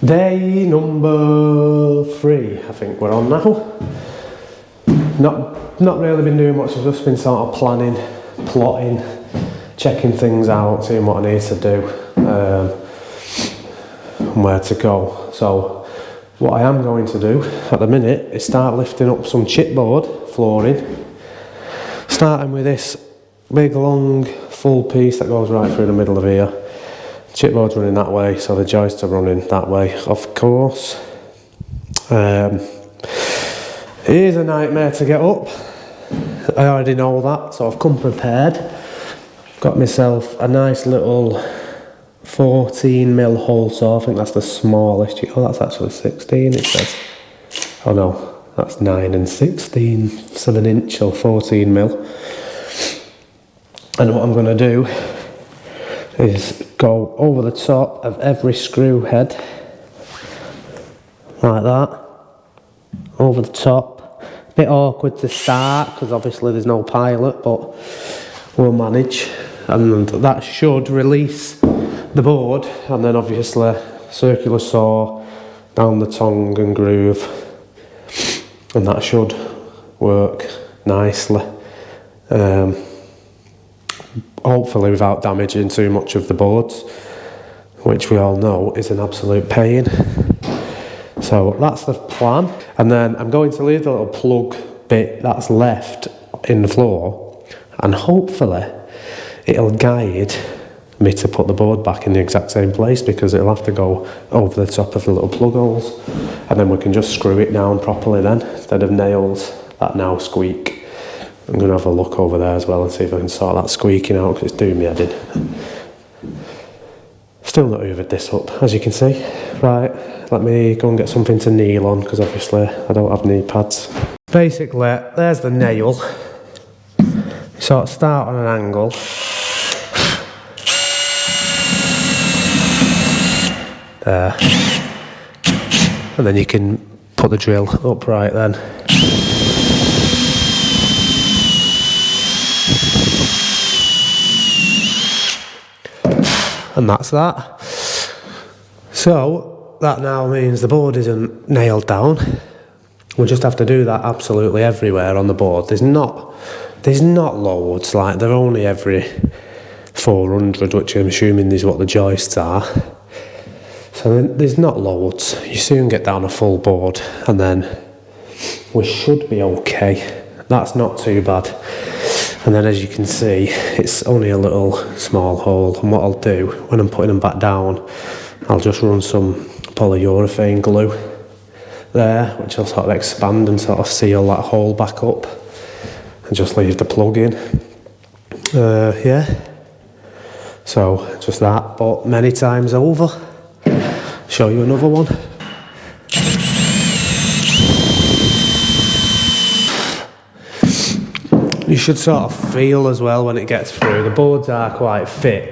Day number 3, I think we're on now. Not really been doing much, I've just been sort of planning, plotting, checking things out, seeing what I need to do, and where to go. So what I am going to do at the minute is start lifting up some chipboard flooring, starting with this big long full piece that goes right through the middle of here. Chipboard's running that way, so the joists are running that way, of course. It is a nightmare to get up, I already know that, so I've come prepared. Got myself a nice little 14mm hole saw. I think that's the smallest. Oh, that's actually 16, it says. Oh no, that's 9 and 16, 7" or 14mm. And what I'm going to do is go over the top of every screw head, like that, over the top. Bit awkward to start because obviously there's no pilot, but we'll manage. And that should release the board, and then obviously circular saw down the tongue and groove, and that should work nicely. Hopefully without damaging too much of the boards, which we all know is an absolute pain. So that's the plan, and then I'm going to leave the little plug bit that's left in the floor, and hopefully it'll guide me to put the board back in the exact same place, because it'll have to go over the top of the little plug holes, and then we can just screw it down properly then, instead of nails that now squeak. I'm going to have a look over there as well and see if I can sort that squeaking out, because it's doing me head in. Still not hoovered this up, as you can see. Right, let me go and get something to kneel on, because obviously I don't have knee pads. Basically, there's the nail. Sort of start on an angle. There. And then you can put the drill upright then. And that's that. So that now means the board isn't nailed down. We just have to do that absolutely everywhere on the board. There's not loads, like they're only every 400, which I'm assuming is what the joists are. So there's not loads. You soon get down a full board, and then we should be okay. That's not too bad. And then as you can see, it's only a little small hole, and what I'll do when I'm putting them back down, I'll just run some polyurethane glue there, which will sort of expand and sort of seal that hole back up, and just leave the plug in. Yeah, so just that, but many times over. Show you another one. You should sort of feel as well when it gets through. The boards are quite thick.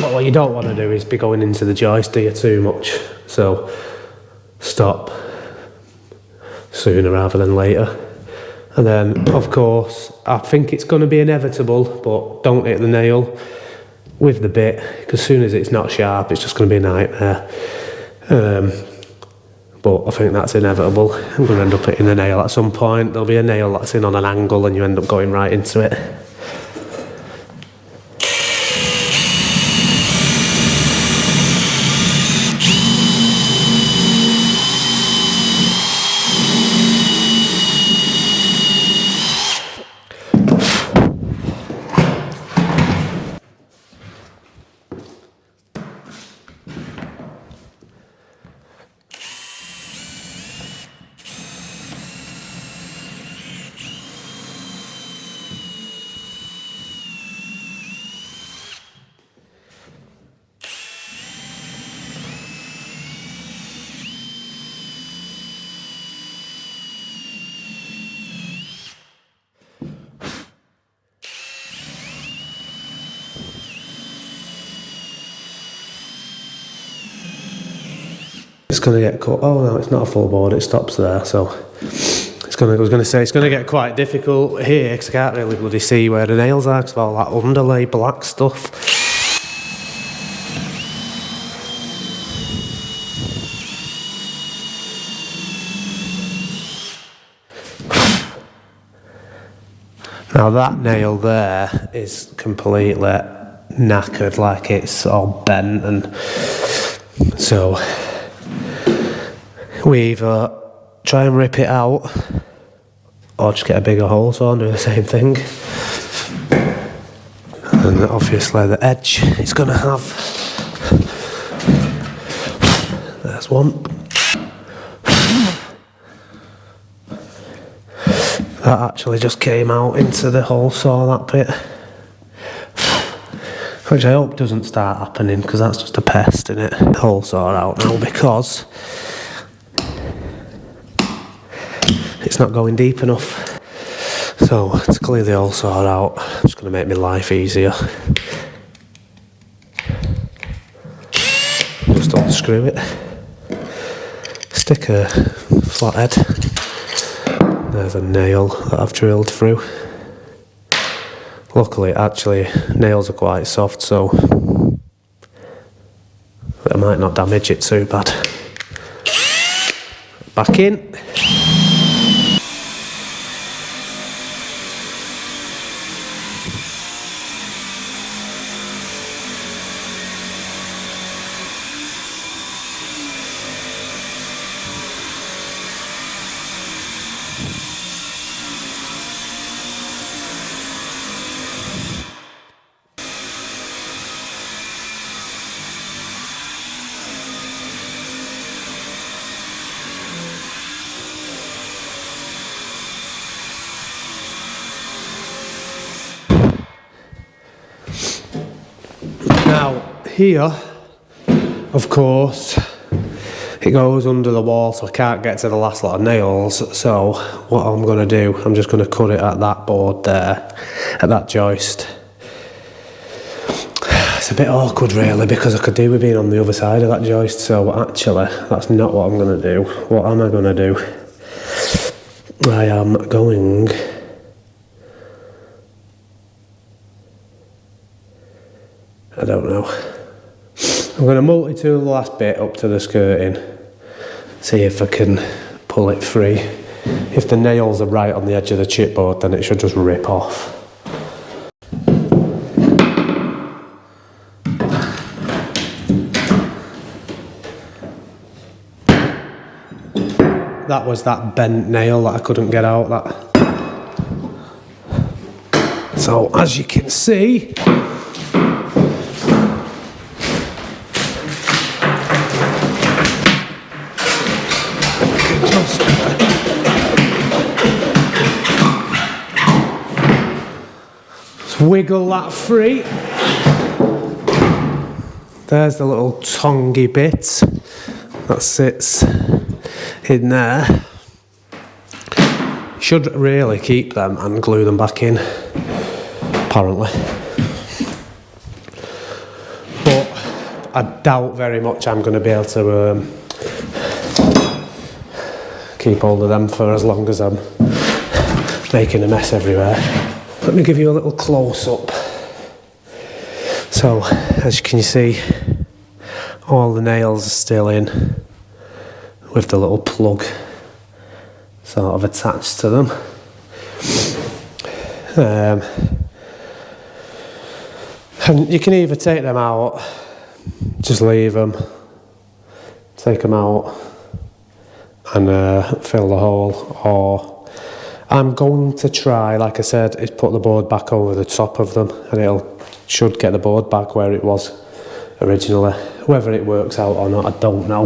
But what you don't want to do is be going into the joist, do you, too much. So stop sooner rather than later. And then, of course, I think it's going to be inevitable, but don't hit the nail with the bit, because as soon as it's not sharp, it's just going to be a nightmare. But I think that's inevitable. I'm going to end up hitting the nail at some point. There'll be a nail that's in on an angle and you end up going right into it. It's going to get cut. Oh no, it's not a full board, it stops there, so I was going to say it's going to get quite difficult here because I can't really bloody see where the nails are because of all that underlay black stuff. Now that nail there is completely knackered, like it's all bent, and so we either try and rip it out or just get a bigger hole saw and do the same thing. And obviously the edge is going to have, there's one. That actually just came out into the hole saw, that bit. Which I hope doesn't start happening, because that's just a pest, isn't it? Hole saw out now because it's not going deep enough. So to clear the hole saw out, I'm just going to make my life easier. Just unscrew it. Stick a flathead. There's a nail that I've drilled through. Luckily, actually, nails are quite soft, so I might not damage it too bad. Back in. Now, here, of course, it goes under the wall, so I can't get to the last lot of nails. So what I'm going to do, I'm just going to cut it at that board there, at that joist. It's a bit awkward really, because I could do with being on the other side of that joist, so actually that's not what I'm going to do. What am I going to do? I am going... I don't know. I'm going to multi-tool the last bit up to the skirting, see if I can pull it free. If the nails are right on the edge of the chipboard, then it should just rip off. That was that bent nail that I couldn't get out. So as you can see, wiggle that free. There's the little tongy bit that sits in there. Should really keep them and glue them back in, apparently. But I doubt very much I'm going to be able to keep hold of them for as long as I'm making a mess everywhere. Let me give you a little close-up. So, as you can see, all the nails are still in with the little plug sort of attached to them. And you can either take them out, just leave them, take them out and fill the hole, or I'm going to try, like I said, is put the board back over the top of them, and should get the board back where it was originally. Whether it works out or not, I don't know.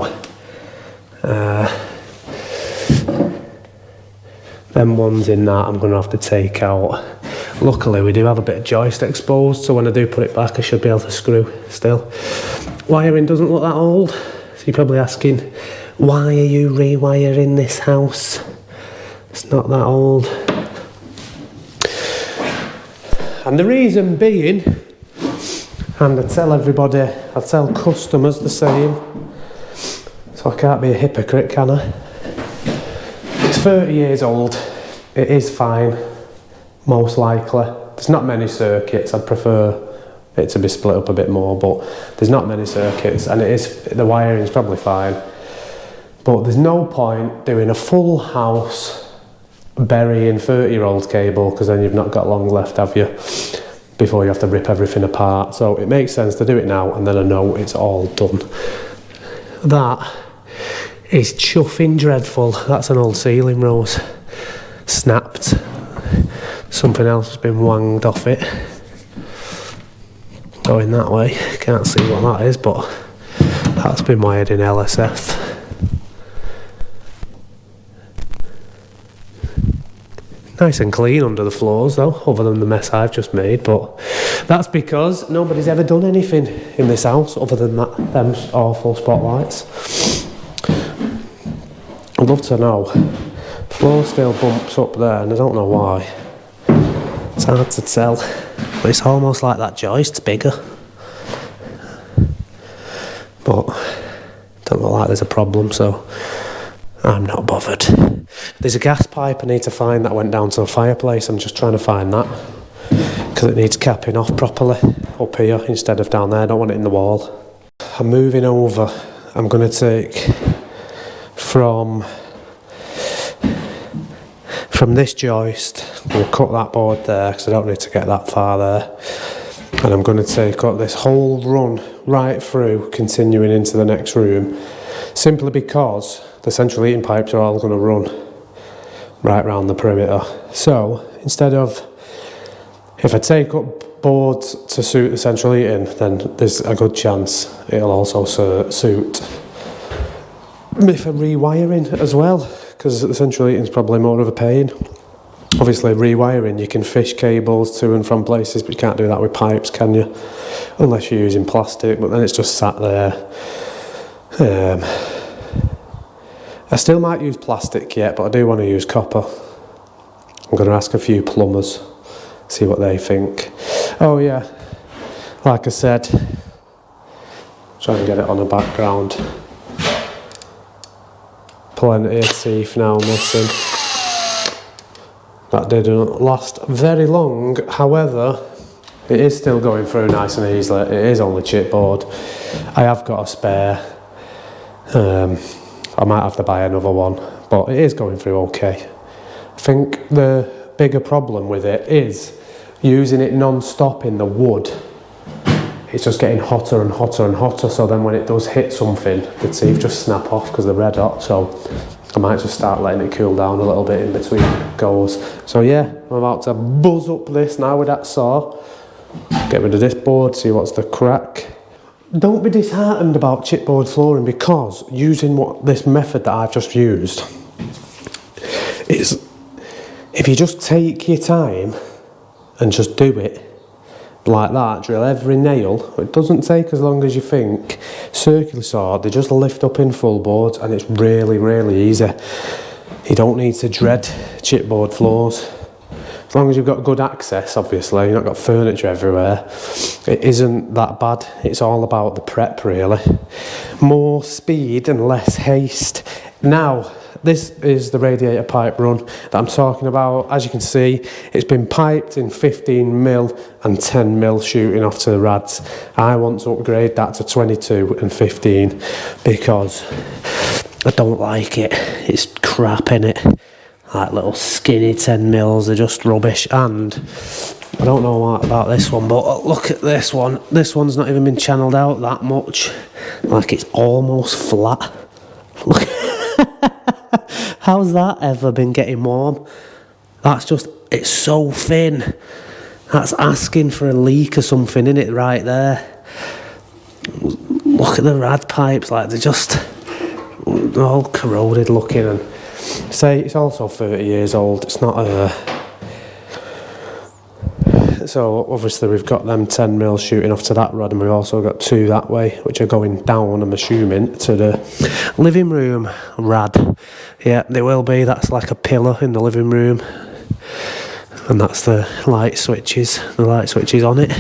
Them ones in that I'm going to have to take out. Luckily we do have a bit of joist exposed, so when I do put it back I should be able to screw still. Wiring doesn't look that old, so you're probably asking, why are you rewiring this house? It's not that old. And the reason being, and I tell everybody, I tell customers the same, so I can't be a hypocrite, can I? It's 30 years old, it is fine, most likely. There's not many circuits, I'd prefer it to be split up a bit more, but there's not many circuits, and the wiring is probably fine. But there's no point doing a full house burying 30-year-old cable, because then you've not got long left, have you, before you have to rip everything apart. So it makes sense to do it now, and then I know it's all done. That is chuffing dreadful. That's an old ceiling rose. Snapped. Something else has been wanged off it. Going that way. Can't see what that is, but that's been wired in LSF. Nice and clean under the floors though, other than the mess I've just made, but that's because nobody's ever done anything in this house other than them awful spotlights. I'd love to know. Floor still bumps up there and I don't know why. It's hard to tell, but it's almost like that joist's bigger. But don't look like there's a problem, so I'm not bothered. There's a gas pipe I need to find that went down to the fireplace. I'm just trying to find that because it needs capping off properly up here instead of down there. I don't want it in the wall. I'm moving over. I'm going to take from this joist. I'm going to cut that board there because I don't need to get that far there. And I'm going to take up this whole run right through, continuing into the next room, simply because the central heating pipes are all going to run right round the perimeter. So instead of, if I take up boards to suit the central heating, then there's a good chance it'll also suit me for rewiring as well, because the central heating is probably more of a pain. Obviously rewiring, you can fish cables to and from places, but you can't do that with pipes, can you? Unless you're using plastic, but then it's just sat there. I still might use plastic yet, but I do want to use copper. I'm going to ask a few plumbers, see what they think. Oh yeah, like I said, try and get it on a background. Plenty of teeth now missing. That didn't last very long, however, it is still going through nice and easily. It is only chipboard. I have got a spare. I might have to buy another one, but it is going through okay. I think the bigger problem with it is using it non-stop in the wood. It's just getting hotter and hotter and hotter, so then when it does hit something, the teeth just snap off because they're red hot. So I might just start letting it cool down a little bit in between goes. So yeah, I'm about to buzz up this now with that saw. Get rid of this board, see what's the crack. Don't be disheartened about chipboard flooring, because using this method that I've just used, is if you just take your time and just do it like that, drill every nail, it doesn't take as long as you think. Circular saw, they just lift up in full boards and it's really, really easy. You don't need to dread chipboard floors. As long as you've got good access, obviously, you've not got furniture everywhere, it isn't that bad. It's all about the prep, really. More speed and less haste. Now, this is the radiator pipe run that I'm talking about. As you can see, it's been piped in 15mm and 10mm shooting off to the rads. I want to upgrade that to 22 and 15 because I don't like it. It's crap, innit? Like little skinny 10mm, they're just rubbish. And I don't know what about this one, but look at this one. This one's not even been channeled out that much. Like it's almost flat. Look. How's that ever been getting warm? That's just, it's so thin. That's asking for a leak or something, isn't it, right there? Look at the rad pipes, like they're all corroded looking. And say it's also 30 years old. It's not so obviously we've got them 10mm shooting off to that rod, and we've also got two that way which are going down, I'm assuming, to the living room rad. Yeah, they will be. That's like a pillar in the living room, and that's the light switches on it.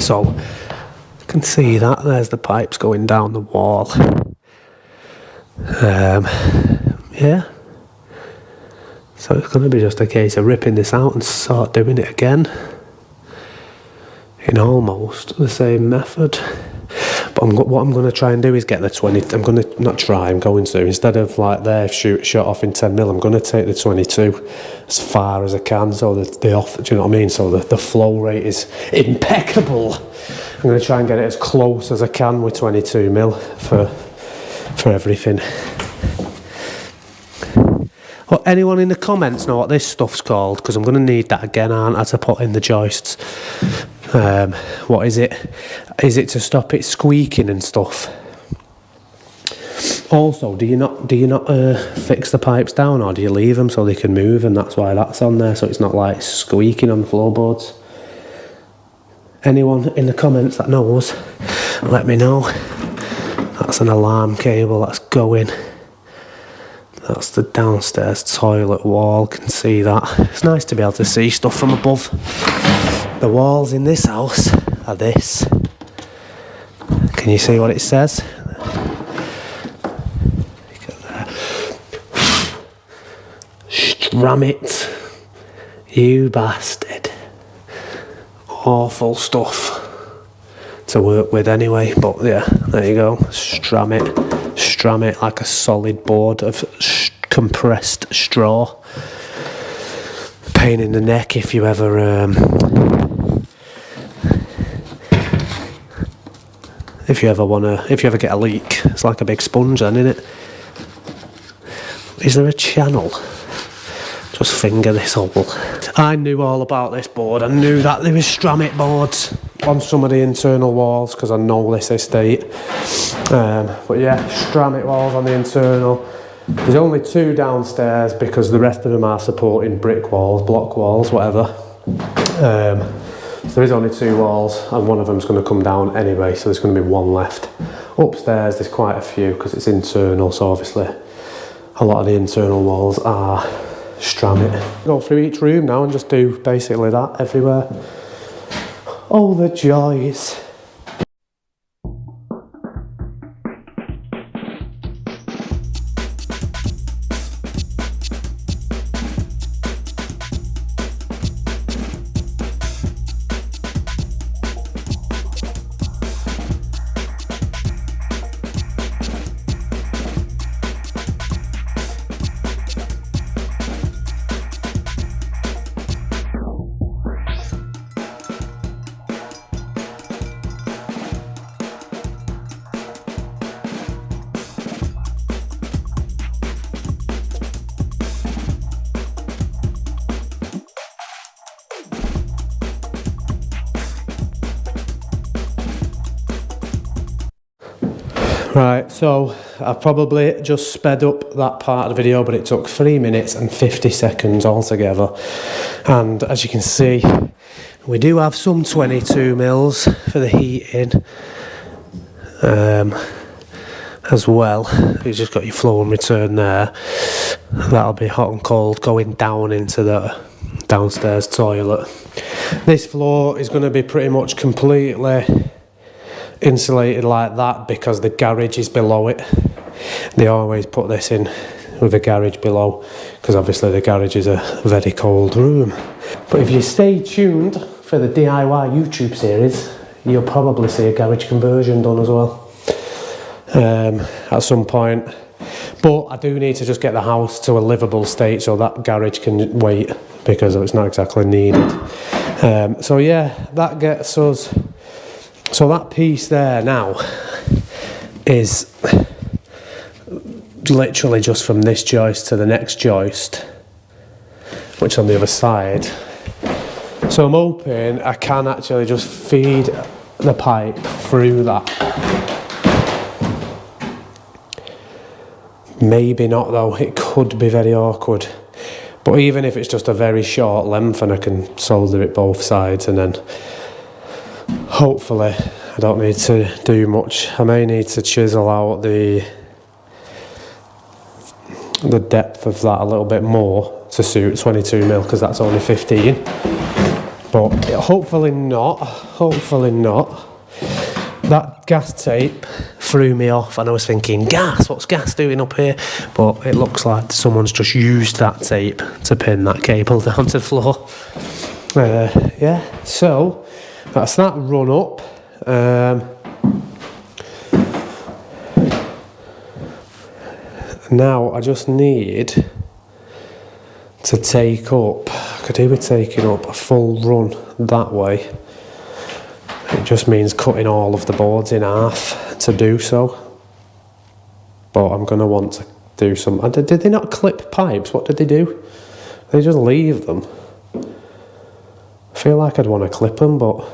So you can see that there's the pipes going down the wall. Yeah, so it's going to be just a case of ripping this out and start doing it again in almost the same method. But what I'm going to try and do is get the 20. I'm going to not try. I'm going to, instead of like they've shot off in 10mm, I'm going to take the 22 as far as I can. So the off. Do you know what I mean? So the flow rate is impeccable. I'm going to try and get it as close as I can with 22mm for everything. Well, anyone in the comments know what this stuff's called? Because I'm going to need that again, aren't I, to put in the joists. What is it? Is it to stop it squeaking and stuff? Also, do you not fix the pipes down, or do you leave them so they can move, and that's why that's on there, so it's not like squeaking on the floorboards? Anyone in the comments that knows, let me know. That's an alarm cable that's going. That's the downstairs toilet wall, can see that. It's nice to be able to see stuff from above. The walls in this house are this. Can you see what it says? Stram it, you bastard. Awful stuff to work with anyway, but yeah, there you go. Stram it like a solid board of compressed straw. Pain in the neck if you ever if you ever get a leak. It's like a big sponge then, isn't it? Is there a channel? Just finger this hole. I knew all about this board. I knew that there was Stramit boards on some of the internal walls because I know this estate. But yeah, Stramit walls on the internal. There's only 2 downstairs because the rest of them are supporting brick walls, block walls, whatever. So there is only 2 walls, and one of them's going to come down anyway, so there's going to be 1 left. Upstairs there's quite a few because it's internal, so obviously a lot of the internal walls are Stramit. Go through each room now and just do basically that everywhere. Oh, the joys. Right, so I probably just sped up that part of the video, but it took 3 minutes and 50 seconds altogether. And as you can see, we do have some 22mm for the heating as well. You've just got your flow and return there. That'll be hot and cold going down into the downstairs toilet. This floor is going to be pretty much completely insulated like that because the garage is below it. They always put this in with a garage below because obviously the garage is a very cold room. But if you stay tuned for the DIY YouTube series, you'll probably see a garage conversion done as well at some point. But I do need to just get the house to a livable state so that garage can wait because it's not exactly needed. So yeah, that gets us. So that piece there now is literally just from this joist to the next joist, which is on the other side. So I'm hoping I can actually just feed the pipe through that. Maybe not though, it could be very awkward. But even if it's just a very short length and I can solder it both sides, and then hopefully I don't need to do much. I may need to chisel out the depth of that a little bit more to suit 22mm because that's only 15. But hopefully not. Hopefully not. That gas tape threw me off and I was thinking, gas, what's gas doing up here? But it looks like someone's just used that tape to pin that cable down to the floor. Yeah, so that's that run up. Now I just need to take up, I could do with taking up a full run that way. It just means cutting all of the boards in half to do so. But I'm going to want to do some... Did they not clip pipes? What did they do? They just leave them. I feel like I'd want to clip them, but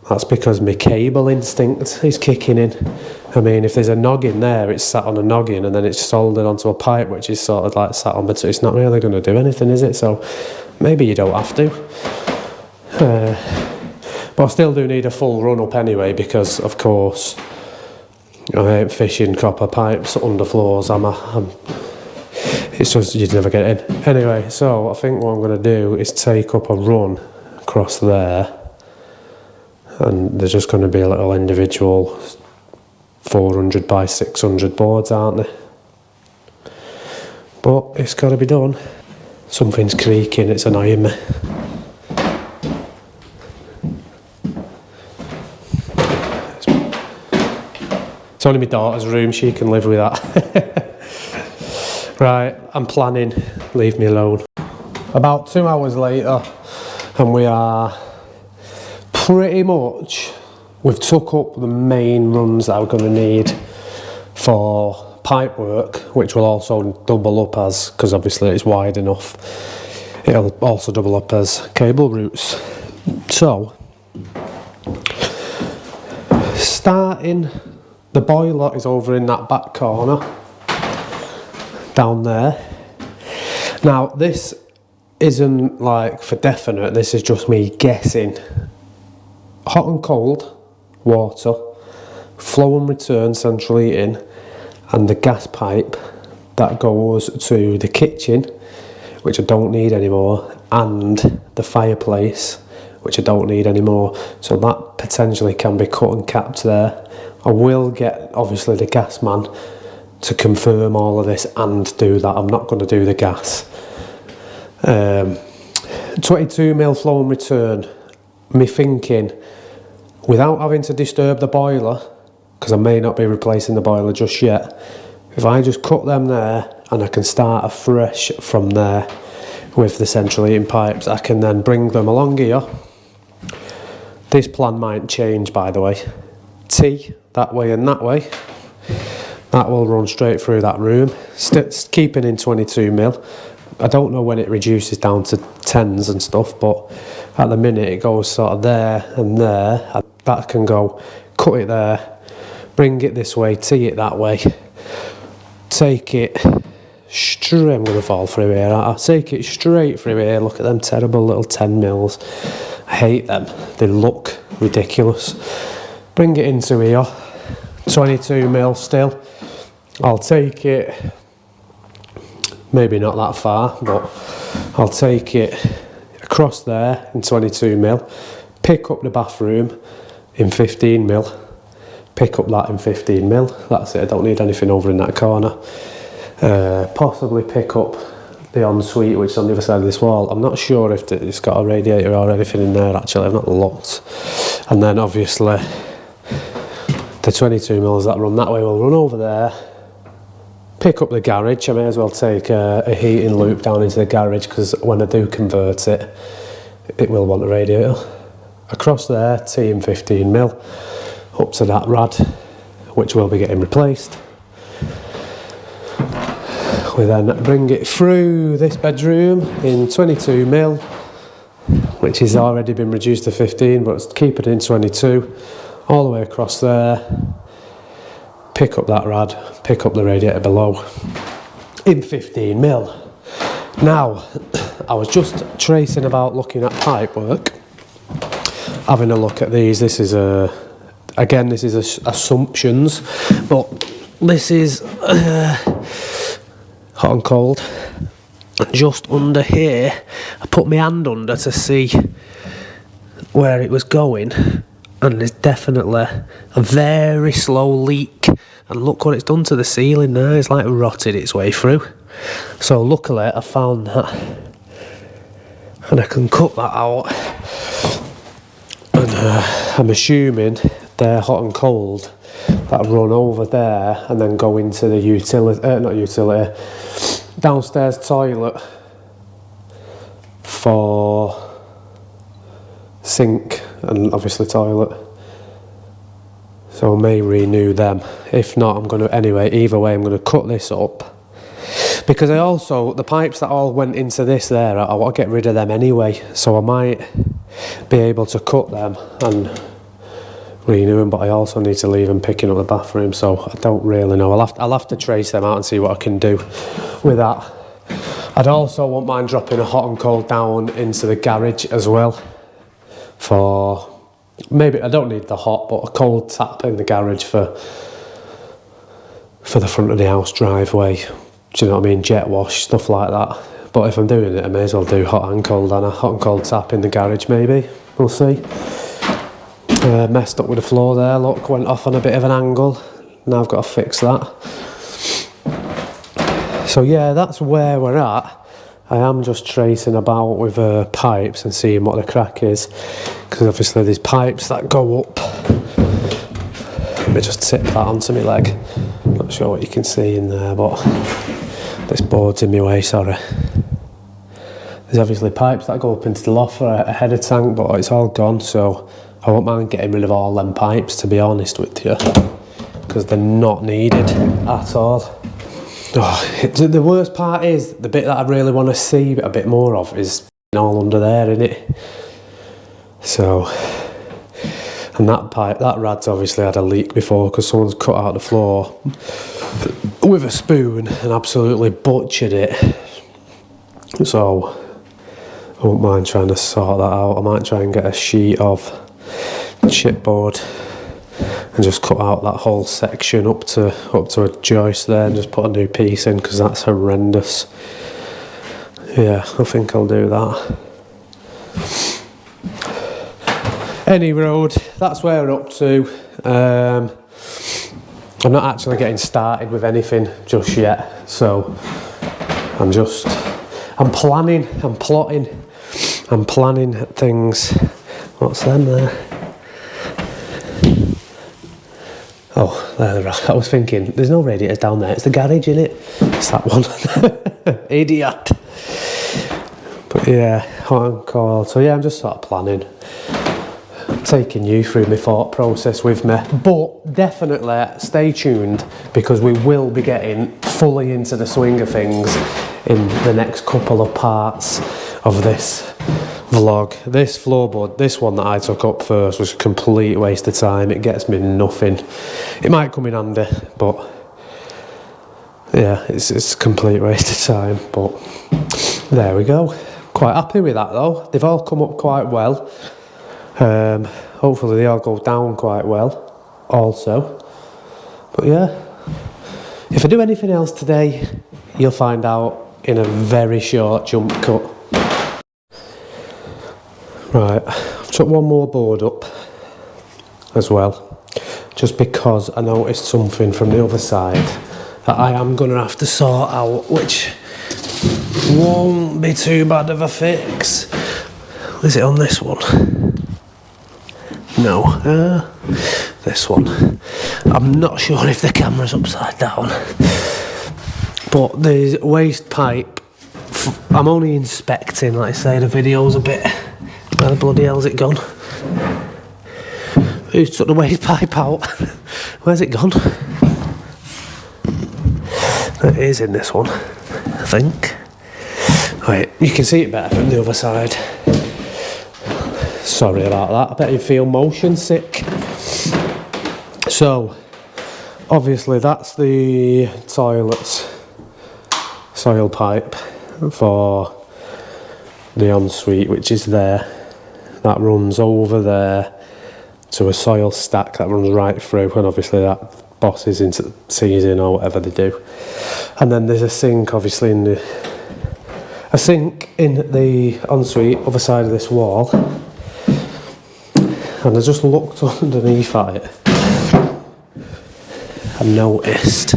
that's because my cable instinct is kicking in. I mean, if there's a noggin there, it's sat on a noggin and then it's soldered onto a pipe which is sort of like sat on, but it's not really going to do anything, is it? So maybe you don't have to. But I still do need a full run up anyway, because of course I ain't fishing copper pipes under floors, it's just you'd never get in. Anyway, so I think what I'm going to do is take up a run across there, and there's just going to be a little individual 400 by 600 boards, aren't there? But it's got to be done. Something's creaking, it's annoying me. It's only my daughter's room, she can live with that. Right, I'm planning, leave me alone. About 2 hours later, and we are pretty much, we've took up the main runs that I'm going to need for pipe work, which will also double up as, because obviously it's wide enough, it'll also double up as cable routes. So, starting, the boiler is over in that back corner, down there. Now this isn't like for definite, this is just me guessing. Hot and cold water, flow and return central heating, and the gas pipe that goes to the kitchen, which I don't need anymore, and the fireplace, which I don't need anymore. So that potentially can be cut and capped there. I will get obviously the gas man to confirm all of this and do that. I'm not going to do the gas. 22mm flow and return. Me thinking, without having to disturb the boiler, because I may not be replacing the boiler just yet, if I just cut them there and I can start afresh from there with the central heating pipes, I can then bring them along here. This plan might change, by the way. T that way and that way. That will run straight through that room, keeping in 22mm. I don't know when it reduces down to 10s and stuff, but at the minute it goes sort of there and there. And that can go, cut it there, bring it this way, tee it that way, take it straight, I'm going to fall through here, I'll take it straight through here. Look at them terrible little 10mm. I hate them, they look ridiculous. Bring it into here, 22mm still. I'll take it, maybe not that far, but I'll take it across there in 22mm, pick up the bathroom in 15mm, pick up that in 15mm, that's it, I don't need anything over in that corner. Possibly pick up the ensuite, which is on the other side of this wall. I'm not sure if it's got a radiator or anything in there actually, I've not looked. And then obviously the 22mm that run that way will run over there. Pick up the garage, I may as well take a heating loop down into the garage, because when I do convert it, it will want a radiator. Across there, T in 15mm, up to that rad, which will be getting replaced. We then bring it through this bedroom in 22mm, which has already been reduced to 15, but keep it in 22, all the way across there. Pick up that rad, pick up the radiator below in 15mm. Now, I was just tracing about looking at pipe work, having a look at these. This is again, this is assumptions, but this is hot and cold. Just under here, I put my hand under to see where it was going, and there's definitely a very slow leak, and look what it's done to the ceiling there. It's like rotted its way through. So luckily I found that, and I can cut that out, and I'm assuming they're hot and cold, that run over there and then go into the downstairs toilet for sink and obviously toilet. So I may renew them. If not, I'm going to, anyway, either way, I'm going to cut this up. Because I also, the pipes that all went into this there, I want to get rid of them anyway. So I might be able to cut them and renew them, but I also need to leave them picking up the bathroom, so I don't really know. I'll have to trace them out and see what I can do with that. I'd also won't mind dropping a hot and cold down into the garage as well. For maybe, I don't need the hot, but a cold tap in the garage for the front of the house driveway. Do you know what I mean? Jet wash, stuff like that. But if I'm doing it, I may as well do hot and cold, and a hot and cold tap in the garage maybe. We'll see. Messed up with the floor there, look, went off on a bit of an angle. Now I've got to fix that. So yeah, that's where we're at. I am just tracing about with pipes and seeing what the crack is. Because obviously there's pipes that go up. Let me just tip that onto my leg. Not sure what you can see in there, but this board's in my way, sorry. There's obviously pipes that go up into the loft for a header tank, but it's all gone, so I won't mind getting rid of all them pipes, to be honest with you, because they're not needed at all. Oh, the worst part is, the bit that I really want to see a bit more of is all under there, innit? So, and that pipe, that rad's obviously had a leak before because someone's cut out the floor with a spoon and absolutely butchered it. So, I won't mind trying to sort that out. I might try and get a sheet of chipboard and just cut out that whole section up to a joist there and just put a new piece in, because that's horrendous. Yeah, I think I'll do that. Any road, that's where we're up to. I'm not actually getting started with anything just yet, so I'm planning, I'm plotting, I'm planning things. What's them there? Oh, there they are. I was thinking, there's no radiators down there. It's the garage, innit? It's that one. Idiot. But yeah, hot and cold. So yeah, I'm just sort of planning. Taking you through my thought process with me. But definitely stay tuned, because we will be getting fully into the swing of things in the next couple of parts of this vlog. This floorboard, this one that I took up first, was a complete waste of time. It gets me nothing. It might come in handy, but yeah, it's a complete waste of time. But there we go. Quite happy with that though. They've all come up quite well. Hopefully they all go down quite well also. But yeah, if I do anything else today, you'll find out in a very short jump cut. Right, I've took one more board up as well, just because I noticed something from the other side that I am going to have to sort out, which won't be too bad of a fix. Is it on this one? No, this one. I'm not sure if the camera's upside down, but there's waste pipe. I'm only inspecting, like I say, the video's a bit. Where the bloody hell's it gone? Who's took the waste pipe out? Where's it gone? It is in this one, I think. Right, you can see it better from the other side. Sorry about that, I bet you feel motion sick. So, obviously that's the toilet's soil pipe for the ensuite, which is there. That runs over there to a soil stack that runs right through, and obviously that bosses into season or whatever they do. And then there's a sink, obviously, in the ensuite, other side of this wall. And I just looked underneath at it and noticed,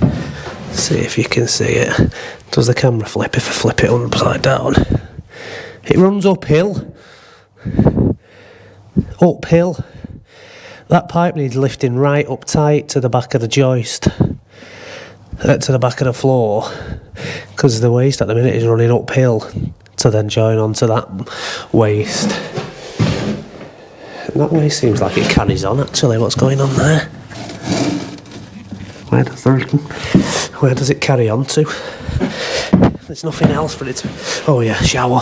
see if you can see it. Does the camera flip if I flip it upside down? It runs uphill. Uphill. That pipe needs lifting right up tight to the back of the joist, to the back of the floor, because the waste at the minute is running uphill to then join onto that waste. And that waste seems like it carries on actually. What's going on there? Where does it carry on to? There's nothing else for it to... Oh yeah, shower.